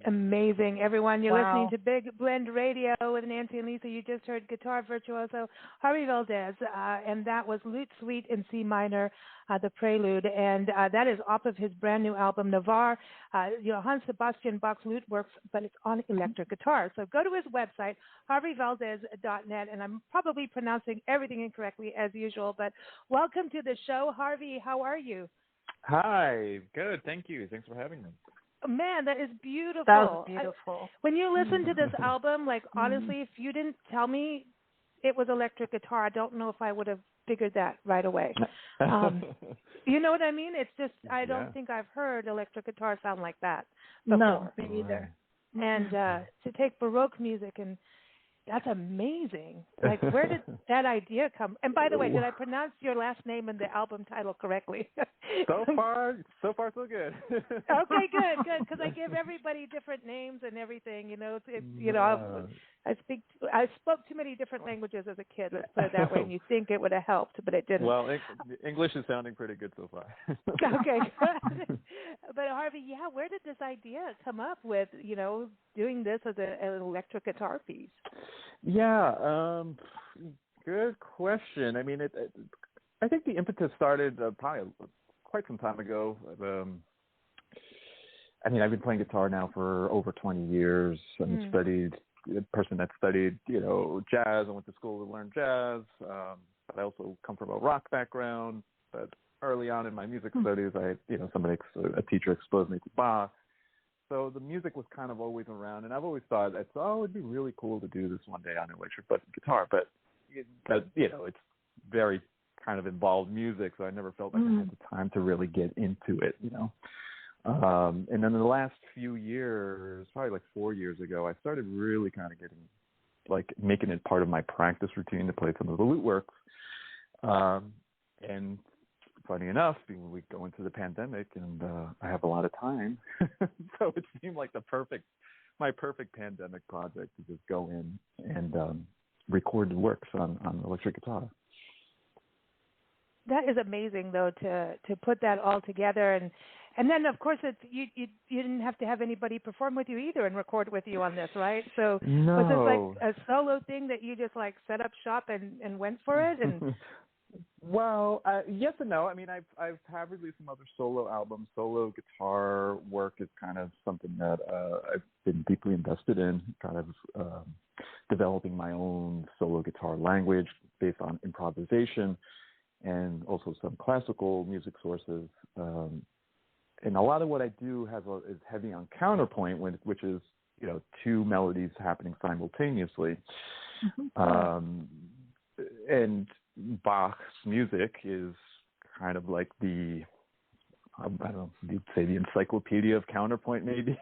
Amazing, everyone. You're Wow. listening to Big Blend Radio with Nancy and Lisa. You just heard guitar virtuoso Harvey Valdes, and that was Lute Suite in C minor, the Prelude, and that is off of his brand new album, Novare. Johann Sebastian Bach's Lute Works, but it's on electric guitar. So go to his website, harveyvaldes.net, and I'm probably pronouncing everything incorrectly as usual, but welcome to the show. Harvey, how are you? Hi, good, thank you. Thanks for having me. Man, that is beautiful. That was beautiful. When you listen to this album, like, honestly, if you didn't tell me it was electric guitar, I don't know if I would have figured that right away. You know what I mean? It's just, I don't think I've heard electric guitar sound like that before. No, me either. And to take Baroque music, and that's amazing. Like, where did that idea come? And by the way, did I pronounce your last name and the album title correctly? So far, so good. Okay, good, because I give everybody different names and everything. You know, I spoke too many different languages as a kid. Let's put it that way. And you think it would have helped, but it didn't. Well, English is sounding pretty good so far. Okay, good. But Harvey, where did this idea come up with? You know, doing this as an electric guitar piece. Yeah, good question. I mean, I think the impetus started probably quite some time ago. I mean, I've been playing guitar now for over 20 years. I'm a person that studied, jazz. I went to school to learn jazz. But I also come from a rock background. But early on in my music studies, a teacher exposed me to Bach. So the music was kind of always around, and I've always thought, it'd be really cool to do this one day on an electric button guitar. But it's very kind of involved music, so I never felt like I had the time to really get into it, And then in the last few years, probably like 4 years ago, I started really kind of making it part of my practice routine to play some of the lute works. And funny enough, we go into the pandemic, and I have a lot of time, so it seemed like my perfect pandemic project to just go in and record the works on electric guitar. That is amazing, though, to put that all together, and then of course you didn't have to have anybody perform with you either and record with you on this, right? So no. Was this like a solo thing that you just like set up shop and went for it? And well, yes and no. I mean, I've released some other solo albums. Solo guitar work is kind of something that I've been deeply invested in, kind of developing my own solo guitar language based on improvisation and also some classical music sources. And a lot of what I do is heavy on counterpoint, which is, two melodies happening simultaneously. And Bach's music is kind of like the, I don't know, you'd say the encyclopedia of counterpoint, maybe,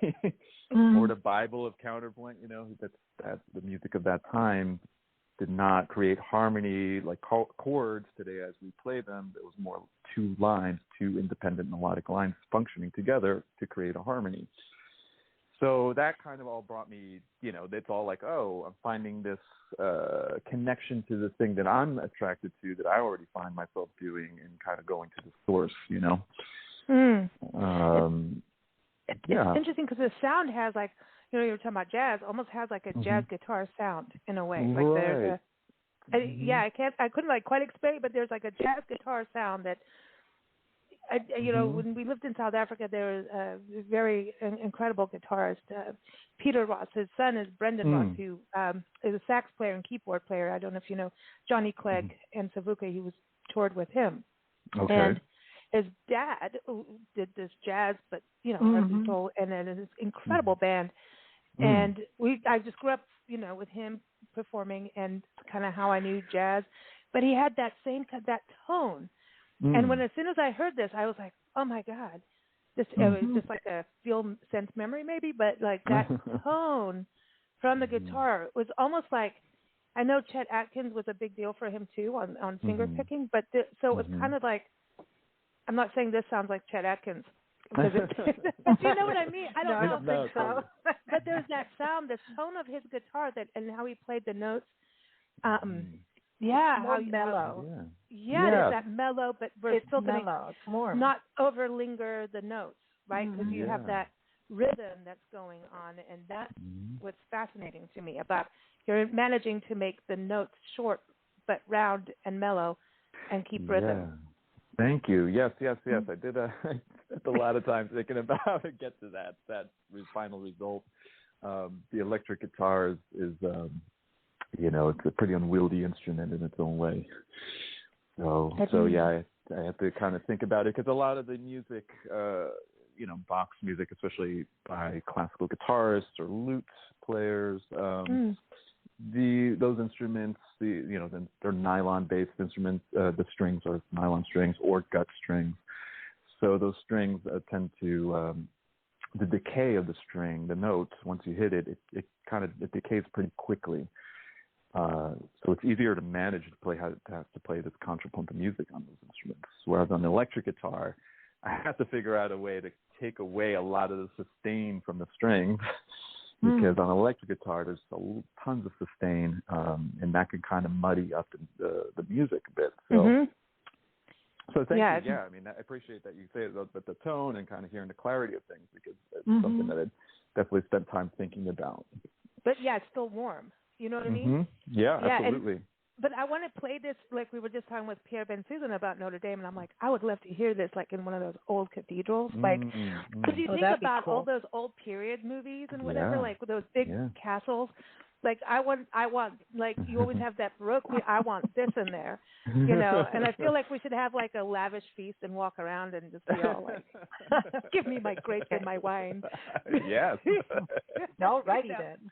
or the Bible of counterpoint. That the music of that time did not create harmony like chords today as we play them. It was more two independent melodic lines functioning together to create a harmony. So that kind of all brought me, it's all like, I'm finding this connection to the thing that I'm attracted to, that I already find myself doing, and kind of going to the source, It's interesting because the sound has like, you were talking about jazz, almost has like a jazz guitar sound in a way. Like right. there's I couldn't like quite explain it, but there's like a jazz guitar sound that, when we lived in South Africa, there was a very incredible guitarist, Peter Ross. His son is Brendan Ross, who is a sax player and keyboard player. I don't know if you know Johnny Clegg and Savuka. He was toured with him. Okay. And his dad did this jazz, but, and then this incredible band. And I just grew up, with him performing, and kind of how I knew jazz. But he had that tone. And as soon as I heard this, I was like, oh my God, it was just like a sense memory maybe, but like that tone from the guitar was almost like, I know Chet Atkins was a big deal for him too on finger picking, but so it was kind of like, I'm not saying this sounds like Chet Atkins, but do you know what I mean? I don't think so. But there's that sound, the tone of his guitar and how he played the notes. More mellow. There's that mellow, but we're still going to not overlinger the notes, right? Because you have that rhythm that's going on, and that's what's fascinating to me about you're managing to make the notes short but round and mellow and keep rhythm. Yeah. Thank you. Yes. I did I spent a lot of time thinking about how to get to that final result. The electric guitar is it's a pretty unwieldy instrument in its own way. So I have to kind of think about it, because a lot of the music, Bach's music, especially by classical guitarists or lute players, those instruments, they're nylon-based instruments. The strings are nylon strings or gut strings. So those strings tend to the decay of the string, the notes, once you hit it, it decays pretty quickly. So it's easier to manage to play this contrapuntal music on those instruments. Whereas on the electric guitar, I have to figure out a way to take away a lot of the sustain from the strings, because on electric guitar there's tons of sustain, and that can kind of muddy up the music a bit. So thank you. Yeah, I mean, I appreciate that you say it about the tone and kind of hearing the clarity of things, because it's something that I definitely spent time thinking about. But it's still warm. You know what I mean? Yeah, absolutely. But I want to play this, like we were just talking with Pierre Ben Susan about Notre Dame, and I'm like, I would love to hear this, like in one of those old cathedrals, like, because you think about all those old period movies and whatever, like with those big castles. Like I want, like you always have that Baroque. I want this in there, you know. And I feel like we should have like a lavish feast and walk around and just be all like, "Give me my grapes and my wine." Yes. No, righty then.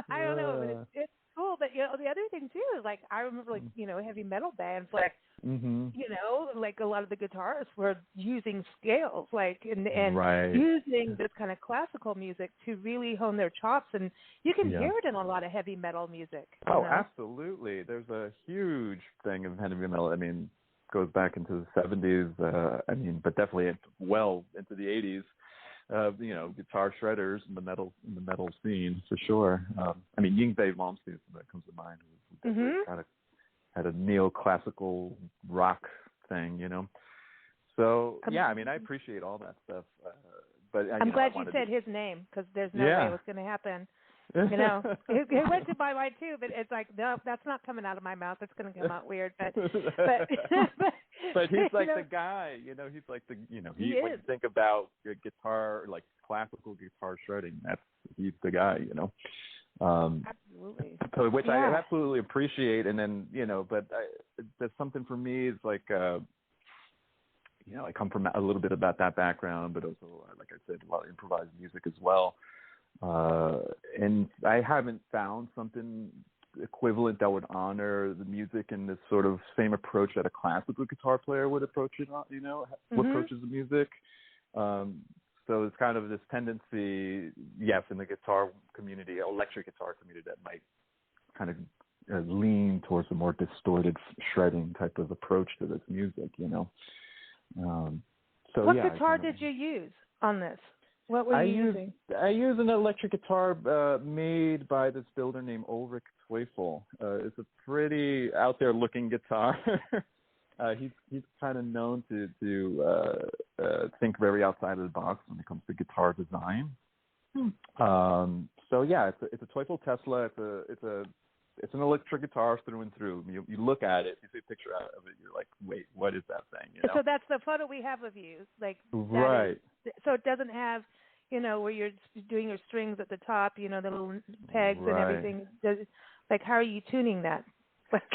I don't know, but it's cool. But you know, the other thing too is like I remember like heavy metal bands like like a lot of the guitarists were using scales like and using this kind of classical music to really hone their chops, and you can hear it in a lot of heavy metal music. Oh, absolutely. There's a huge thing of heavy metal. I mean, goes back into the 70s. I mean, but definitely well into the 80s. Guitar shredders in the metal scene for sure. I mean, Yngwie Malmsteen that comes to mind. Who kind of had a neoclassical rock thing, So I mean, I appreciate all that stuff. But I'm glad you said his name because there's no way it was going to happen. It went to my mind too, but it's like no, that's not coming out of my mouth. It's going to come out weird. But he's like the guy. He's like the when you think about guitar, like classical guitar shredding, he's the guy. Absolutely. So, which I absolutely appreciate, and then but there's something for me. It's like I come from a little bit about that background, but also, like I said, a lot of improvised music as well. And I haven't found something equivalent that would honor the music in this sort of same approach that a classical guitar player would approach it. Approaches the music. So it's kind of this tendency, in the guitar community, electric guitar community, that might kind of lean towards a more distorted shredding type of approach to this music, What guitar did you use on this? What were you using? I use an electric guitar made by this builder named Ulrich Teufel. It's a pretty out there looking guitar. He's kind of known to think very outside of the box when it comes to guitar design. It's a Teufel Tesla. It's an electric guitar through and through. You look at it, you see a picture of it, you're like, wait, what is that thing? So that's the photo we have of you, like right. So it doesn't have, where you're doing your strings at the top, the little pegs and everything. Like, how are you tuning that?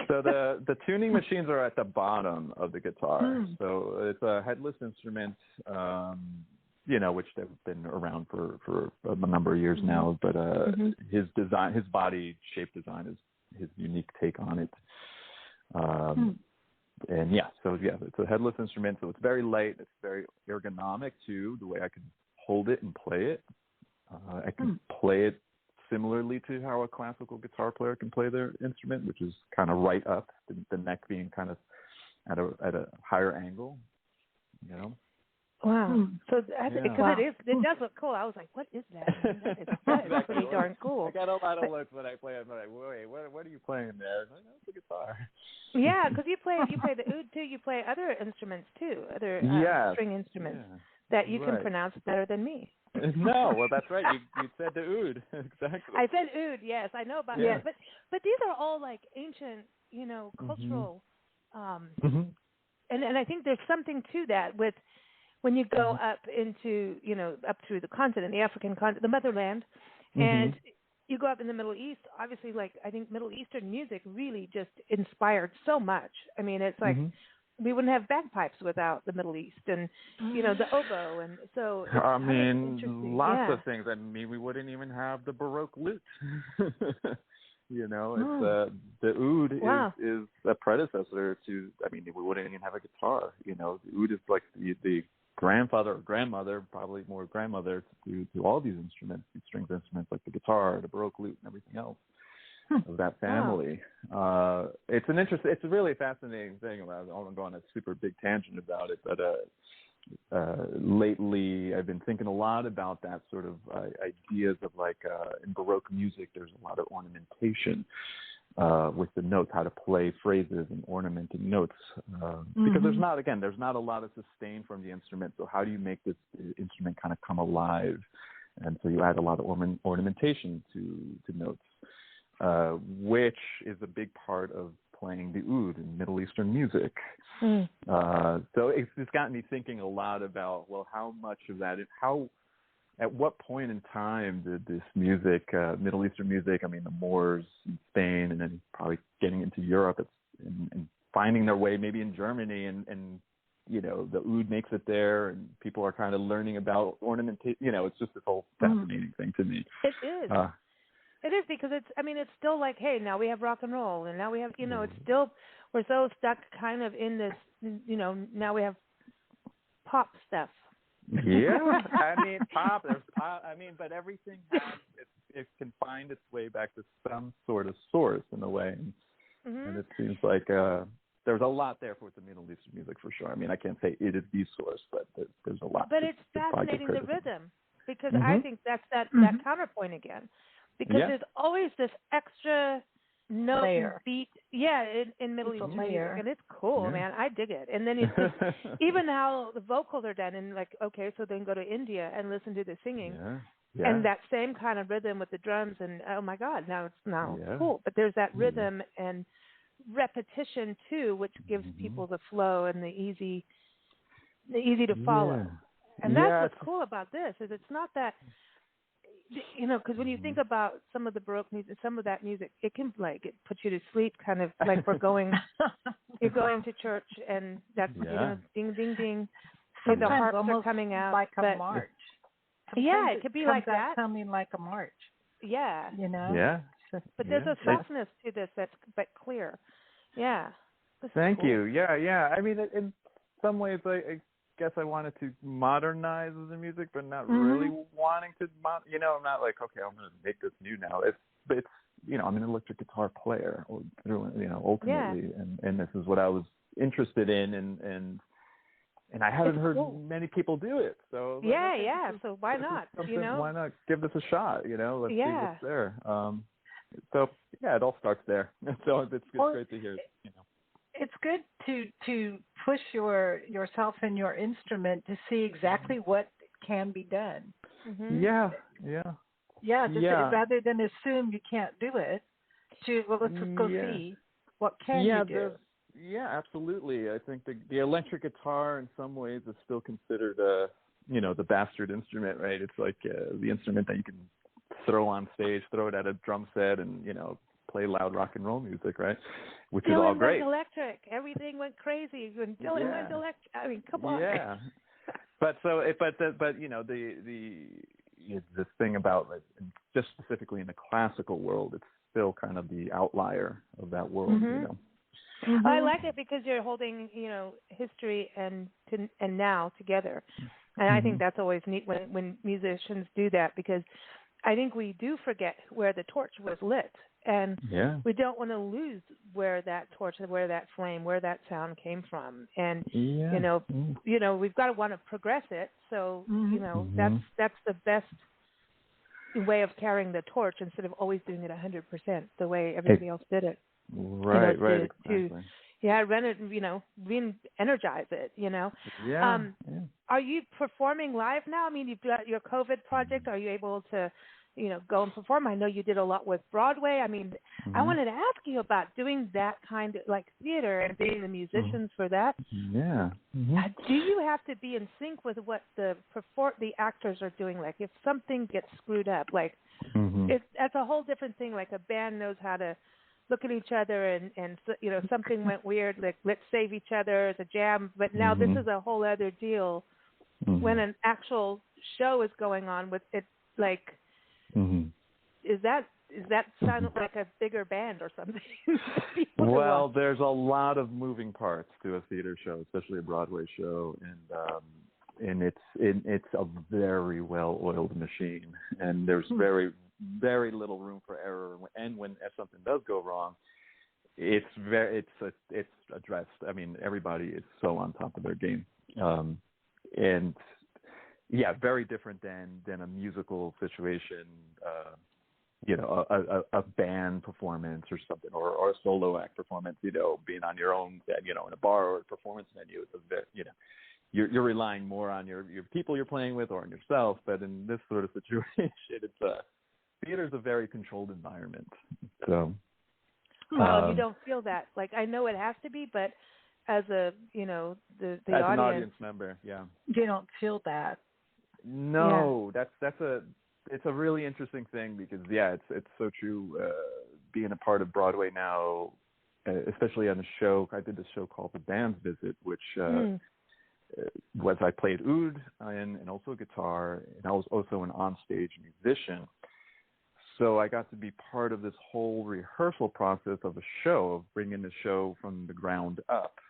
So the tuning machines are at the bottom of the guitar. So it's a headless instrument, which they've been around for a number of years now. But his design, his body shape design, is his unique take on it. It's a headless instrument, so it's very light. It's very ergonomic too, the way I can hold it and play it. I can play it similarly to how a classical guitar player can play their instrument, which is kind of right up, the neck being kind of at a higher angle, Wow. So it does look cool. I was like, what is that? That is pretty darn cool. I got a lot of looks when I play. I'm like, wait, what are you playing there? I'm like, no, it's a guitar. Yeah, because you play the oud too. You play other instruments too, other string instruments that you can pronounce better than me. No, well, that's right. You said the oud. Exactly. I said oud. Yes, I know about that. But these are all like ancient, cultural. And I think there's something to that with when you go up into, up through the continent, the African continent, the motherland, and you go up in the Middle East. Obviously, like I think Middle Eastern music really just inspired so much. I mean, it's like. We wouldn't have bagpipes without the Middle East, and the oboe, and so. I mean, lots of things. I mean, we wouldn't even have the Baroque lute. It's the oud is a predecessor to. I mean, we wouldn't even have a guitar. The oud is like the grandfather or grandmother, probably more grandmother to all these instruments, these strings instruments like the guitar, the Baroque lute, and everything else. Of that family. It's a really fascinating thing. I don't want to go on a super big tangent about it, but lately I've been thinking a lot about that sort of ideas of like in Baroque music, there's a lot of ornamentation with the notes, how to play phrases and ornamenting notes. Because there's not a lot of sustain from the instrument. So how do you make this instrument kind of come alive? And so you add a lot of ornamentation to notes. Which is a big part of playing the oud in Middle Eastern music. So it's gotten me thinking a lot about, well, how much of that, at what point in time did this music, Middle Eastern music, I mean, the Moors in Spain, and then probably getting into Europe and finding their way maybe in Germany, and you know, the oud makes it there, and people are kind of learning about ornamentation. You know, it's just this whole fascinating thing to me. It is. It is, because it's still like, hey, now we have rock and roll, and now we have, you know, it's still, we're so stuck kind of in this, you know, now we have pop stuff. Yeah, I mean, pop, there's pop, I mean, but everything it can find its way back to some sort of source in a way. And it seems like there's a lot there for the Middle Eastern music, for sure. I mean, I can't say it is the source, but there's a lot. But it's fascinating, the rhythm, because I think that's that counterpoint again. Because there's always this extra note and beat, in Middle Eastern music, and it's cool, man. I dig it. And then it's just, even how the vocals are done, and like, okay, so then go to India and listen to the singing, and that same kind of rhythm with the drums, and oh my God, now it's cool. But there's that rhythm and repetition too, which gives people the flow and the easy to follow. And that's what's cool about this, is it's not that. You know, because when you think about some of the Baroque music, some of that music, it can it puts you to sleep, kind of like you're going to church, and that's you know, ding ding ding, so the harps are coming out, like a march. It could be like that, coming like a march. Yeah, you know. But there's a softness to this that's but clear. Thank you. I mean, in some ways, I guess I wanted to modernize the music, but not really wanting to, you know, I'm not like, okay, I'm going to make this new now. It's, you know, I'm an electric guitar player, or, you know, ultimately, and this is what I was interested in, and I haven't heard many people do it. So so why not? You know, why not give this a shot? You know, let's see what's there. So it all starts there. So it's great to hear. You know. It's good to push yourself and your instrument to see exactly what can be done. Rather than assume you can't do it, let's just go see what can you do. Yeah, absolutely. I think the electric guitar in some ways is still considered you know, the bastard instrument, right? It's like the instrument that you can throw on stage, throw it at a drum set, and, you know, play loud rock and roll music, right? Which is all great. Dylan went electric. Everything went crazy when Dylan went electric. I mean, come on. Yeah. But you know, the thing about, like, just specifically in the classical world, it's still kind of the outlier of that world, you know. I like it because you're holding, you know, history and now together, and I think that's always neat when musicians do that, because I think we do forget where the torch was lit. And we don't want to lose where that torch, where that flame, where that sound came from. And you know, we've got to want to progress it. So you know, that's the best way of carrying the torch, instead of always doing it 100% the way everybody else did it. Right, exactly. Re-energize it. You know. Are you performing live now? I mean, you've got your COVID project. Are you able to, you know, go and perform? I know you did a lot with Broadway. I mean, I wanted to ask you about doing that kind of, like, theater and being the musicians for that. Do you have to be in sync with what the actors are doing? Like, if something gets screwed up, like, that's a whole different thing. Like, a band knows how to look at each other and you know, something went weird, like, let's save each other as a jam. But now this is a whole other deal when an actual show is going on with it, like, is that sound like a bigger band or something? Well, there's a lot of moving parts to a theater show, especially a Broadway show, and it's a very well-oiled machine, and there's very little room for error. And if something does go wrong, it's addressed. I mean, everybody is so on top of their game, and very different than a musical situation. You know, a band performance or something, or a solo act performance. You know, being on your own, you know, in a bar or a performance venue. It's you know, you're relying more on your people you're playing with or on yourself. But in this sort of situation, it's theater's a very controlled environment. So Wow, you don't feel that. Like, I know it has to be, but as a, the as audience. an audience member, yeah. You don't feel that. No, it's a really interesting thing because it's so true. Being a part of Broadway now, especially on a show, I did this show called The Band's Visit, which was I played oud and also guitar, and I was also an onstage musician. So I got to be part of this whole rehearsal process of a show, of bringing the show from the ground up.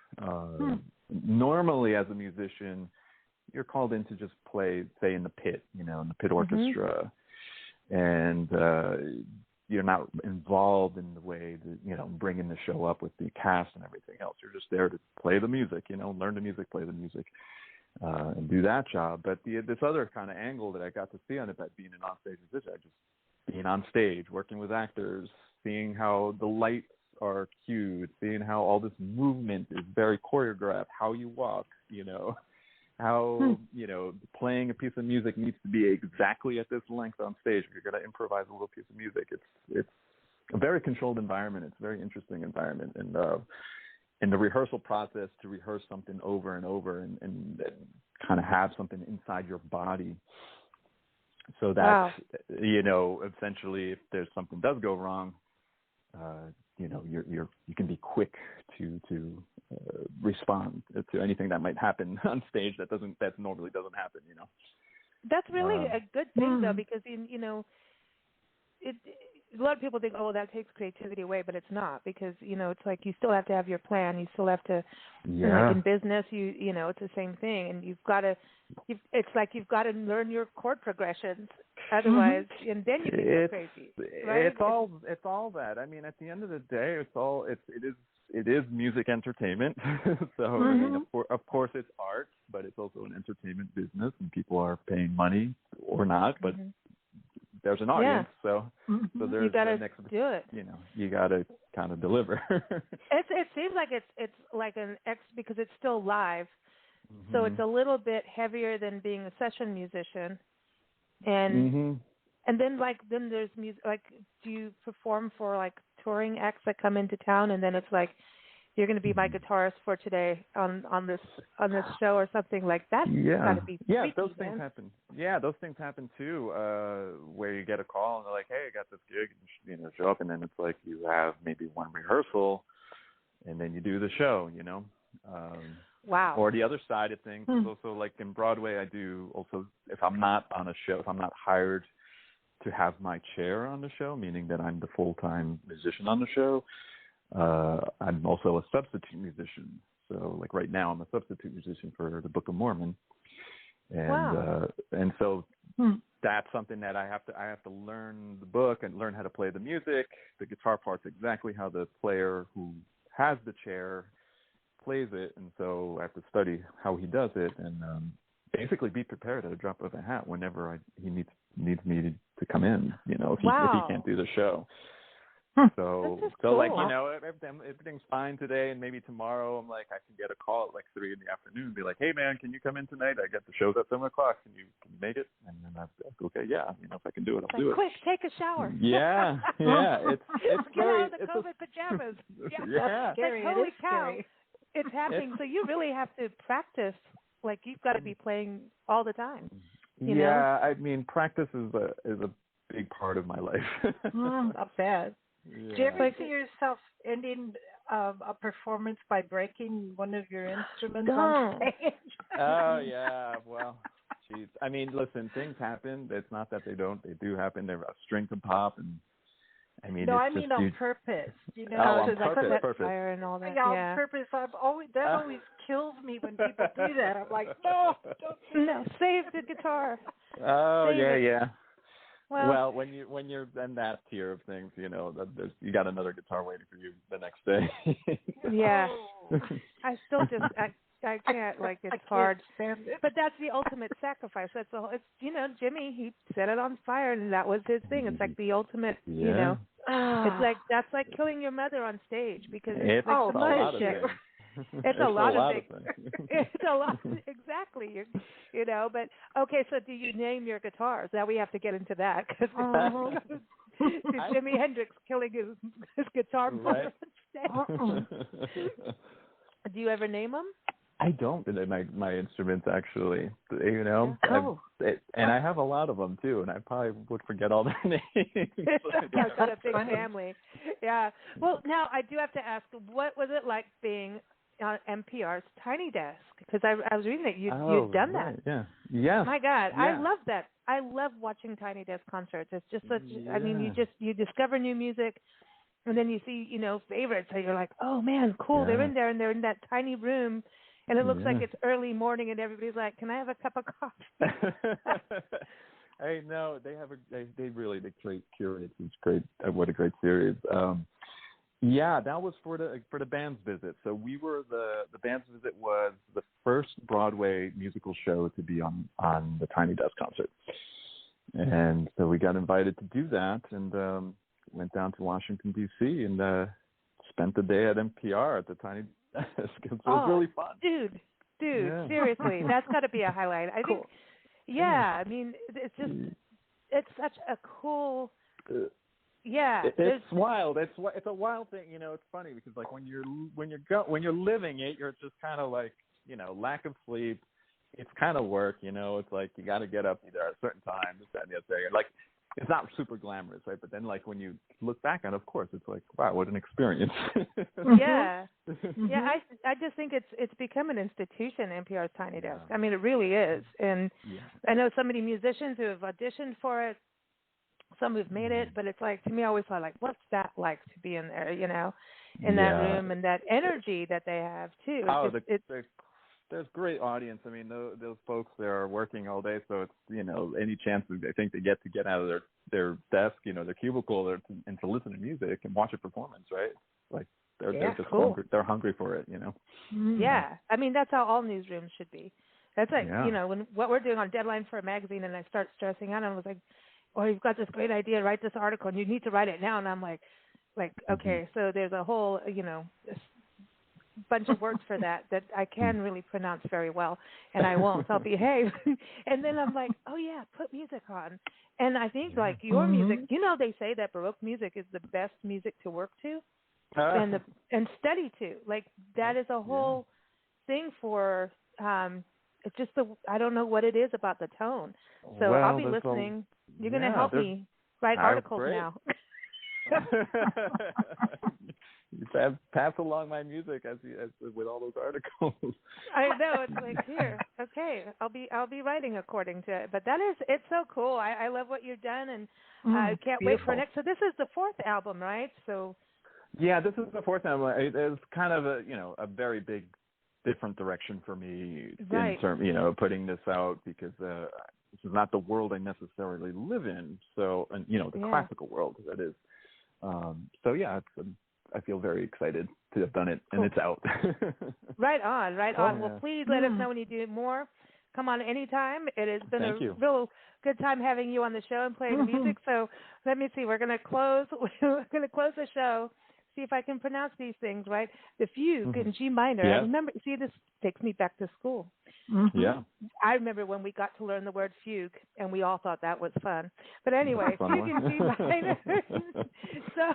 Normally, as a musician, you're called in to just play, say, in the pit, in the pit orchestra, and you're not involved in the way that, bringing the show up with the cast and everything else. You're just there to play the music, learn the music, play the music, and do that job. But this other kind of angle that I got to see on it, that being an onstage musician, just being on stage, working with actors, seeing how the lights are cued, seeing how all this movement is very choreographed, how you walk, how, playing a piece of music needs to be exactly at this length on stage. If you're going to improvise a little piece of music, it's a very controlled environment. It's a very interesting environment. And in the rehearsal process, to rehearse something over and over and kind of have something inside your body, so that, essentially if there's something does go wrong, you can be quick to respond to anything that might happen on stage that normally doesn't happen. That's really a good thing though, because a lot of people think, oh, that takes creativity away, but it's not, because it's like you still have to have your plan. You still have to, like in business, it's the same thing, and it's like you've got to learn your chord progressions, otherwise, and then you can go crazy. Right? It's all that. I mean, at the end of the day, it is music entertainment. So I mean, of course, it's art, but it's also an entertainment business, and people are paying money or not, but there's an audience, so there's you gotta do it. You gotta kind of deliver. It seems like it's like because it's still live, so it's a little bit heavier than being a session musician, and then there's music. Like, do you perform for like touring acts that come into town, and then it's like, you're going to be my guitarist for today on this show or something like that? Gotta be freaky, those things happen. Yeah, those things happen too. Where you get a call and they're like, "Hey, I got this gig," and show up, and then it's like you have maybe one rehearsal, and then you do the show. Wow. Or the other side of things is also like in Broadway, I do also, if I'm not on a show, if I'm not hired to have my chair on the show, meaning that I'm the full-time musician on the show, I'm also a substitute musician. So like right now I'm a substitute musician for the Book of Mormon. And and so that's something that I have to learn the book and learn how to play the music. The guitar part's exactly how the player who has the chair plays it, and so I have to study how he does it, and basically be prepared at a drop of a hat whenever he needs me to come in, if he can't do the show. So cool. like, everything's fine today, and maybe tomorrow I'm like, I can get a call at like 3 PM and be like, "Hey man, can you come in tonight? I got the show's at 7 o'clock. Can you make it?" And then I'm like, "Okay, yeah, if I can do it, I'll do it." Quick, take a shower. Yeah. It's get out of the COVID pajamas. That's scary. Like, holy cow. Scary. It's happening. So you really have to practice. Like, you've got to be playing all the time. You know? I mean, practice is a big part of my life. Not bad. Yeah. Do you ever see yourself ending a performance by breaking one of your instruments on stage? Oh yeah, well, geez. I mean, listen, things happen. It's not that they don't; they do happen. They're a string to pop, and I mean, no, it's I mean just, on purpose. on purpose. Fire and all that. On purpose. That always kills me when people do that. I'm like, no, don't save the guitar. Oh save yeah. Well, when you're in that tier of things, you got another guitar waiting for you the next day. Yeah, I still I can't, like, it's hard. But that's the ultimate sacrifice. That's all. It's Jimmy, he set it on fire, and that was his thing. It's like the ultimate, it's like that's like killing your mother on stage, because it's like a lot of things. It's a lot of things. It's a lot, exactly. But okay. So do you name your guitars? Now we have to get into that. to Jimi Hendrix killing his guitar player on stage. Do you ever name them? I don't. My instruments, actually, you know. Yeah. Cool. And I have a lot of them too, and I probably would forget all their names. I've got a big family. Yeah. Well, now I do have to ask, what was it like being on NPR's Tiny Desk? Because I was reading that you'd done that. Yeah. Yes. My God, yeah. I love that. I love watching Tiny Desk concerts. It's just such. I mean, you discover new music. And then you see, favorites, so you're like, oh, man, cool. Yeah. They're in there, and they're in that tiny room, and it looks like it's early morning, and everybody's like, can I have a cup of coffee? Hey, no, they really curate. It's great. What a great series. Yeah, that was for the band's visit. So we were the band's visit was the first Broadway musical show to be on the Tiny Desk concert. And so we got invited to do that, and went down to Washington, D.C., and spent the day at NPR at the Tiny Desk. It was really fun. Dude, seriously, that's got to be a highlight. I think, I mean, it's just, it's such a cool, It's wild. It's a wild thing. It's funny because like when you're living it, you're just kind of like, lack of sleep. It's kind of work. It's like you got to get up either at a certain time, this, that, and the other thing. Like, it's not super glamorous, right? But then, like, when you look back on it, of course, it's like, wow, what an experience. Yeah. I just think it's become an institution, NPR's Tiny Desk. I mean, it really is. And I know so many musicians who have auditioned for it, some who've made it, but it's like, to me, I always thought, like, what's that like to be in there, in that room, and that energy that they have, too. There's great audience. I mean, those folks, they're working all day, so it's, any chance I think they get out of their desk, their cubicle, and to listen to music and watch a performance, right? Like they're just hungry. They're hungry for it, Yeah, I mean, that's how all newsrooms should be. That's like, when what we're doing on deadline for a magazine, and I start stressing out, and I was like, "Oh, you've got this great idea. Write this article, and you need to write it now." And I'm like, okay, so there's a whole, bunch of words for that I can really pronounce very well, and I won't. I'll behave. And then I'm like, oh yeah, put music on. And I think like your music, they say that Baroque music is the best music to work to and study to. Like that is a whole thing for. It's just I don't know what it is about the tone. So I'll be listening. You're going to help me write articles now. You pass along my music as with all those articles. I know, it's like here, okay, I'll be writing according to it. But it's so cool. I love what you've done, and I can't wait for next. So this is the fourth album, right? So yeah, this is the fourth album. It's kind of a very big different direction for me in terms, putting this out because this is not the world I necessarily live in. So, and the classical world that is. So yeah, I feel very excited to have done it, and it's out. Right on. Well, please let us know when you do more. Come on anytime. It has been a real good time having you on the show and playing music. So let me see. We're going to close. We're going to close the show. See if I can pronounce these things right. The fugue in G minor. I remember. See, this takes me back to school. Yeah. I remember when we got to learn the word fugue, and we all thought that was fun. But anyway, fugue in G minor. So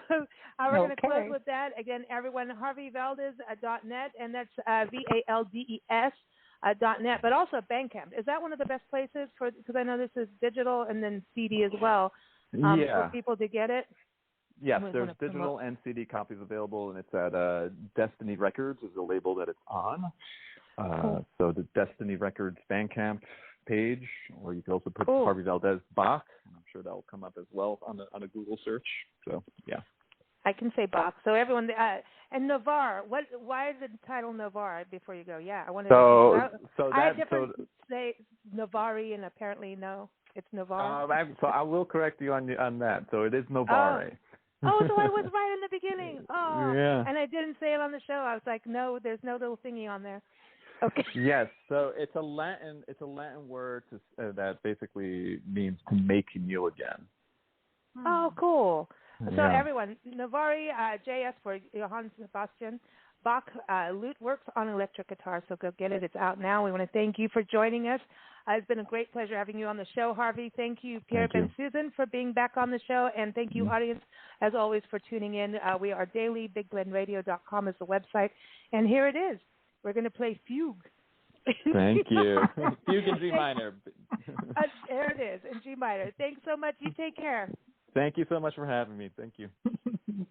we're going to close with that. Again, everyone, HarveyValdes.net, and that's VALDES.net, but also Bandcamp. Is that one of the best places because I know this is digital and then CD as well for people to get it? Yes, there's digital and CD copies available, and it's at Destiny Records is the label that it's on. So the Destiny Records Bandcamp page, or you can also put Harvey Valdes Bach, and I'm sure that will come up as well on a Google search. So yeah, I can say Bach. So everyone, and Novare. Why the title Novare? Before you go, I wanted to. I had different say Novare, and apparently no, it's Novare. So I will correct you on that. So it is Novare. Oh, so I was right in the beginning. Oh, yeah. And I didn't say it on the show. I was like, no, there's no little thingy on there. Okay. Yes. So it's a Latin word that basically means to make new again. Oh, cool. So everyone, Novare, JS for Johann Sebastian Bach Lute Works on electric guitar, so go get it. It's out now. We want to thank you for joining us. It's been a great pleasure having you on the show, Harvey. Thank you, Pierre and Susan, for being back on the show, and thank you, audience, as always, for tuning in. We are daily. BigBlendRadio.com is the website, and here it is. We're going to play Fugue. Thank you. Fugue in G minor. There it is, in G minor. Thanks so much. You take care. Thank you so much for having me. Thank you.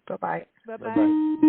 Bye-bye. Bye-bye. Bye-bye.